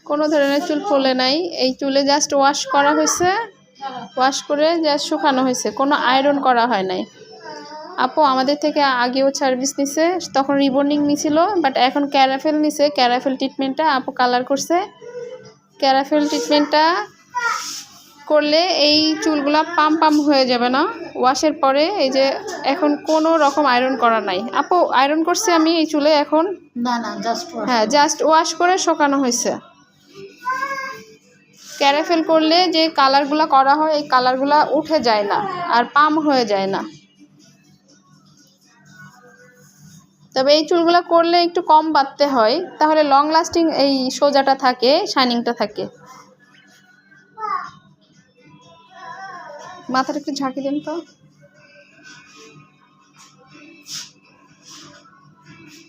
কোনো ধরনের চুল ফোলে নাই, এই চুলে জাস্ট ওয়াশ করা হয়েছে, ওয়াশ করে জাস্ট শুকানো হয়েছে, কোনো আয়রন করা হয় নাই। আপু আমাদের থেকে আগেও সার্ভিস নিছে, তখন রিবন্ডিং নিছিল, বাট এখন ক্যারাফেল নিছে। ক্যারাফেল ট্রিটমেন্টটা আপু কালার করছে। ক্যারাফেল ট্রিটমেন্টটা করলে এই চুলগুলা পাম হয়ে যাবে না ওয়াশের পরে। এই যে এখন কোনো রকম আয়রন করা নাই। আপু আয়রন করছে আমি এই চুলে এখন? না না, জাস্ট হ্যাঁ, জাস্ট ওয়াশ করে শুকানো হয়েছে। ক্যারাফেল করলে যে কালারগুলো করা হয় এই কালারগুলো উঠে যায় না আর পাম হয়ে যায় না। তবে এই চুলগুলো করলে একটু কম বাঁধতে হয়, তাহলে লং লাস্টিং এই সোজাটা থাকে, শাইনিংটা থাকে। মাথাটা একটু ঝাঁকি দেন তো।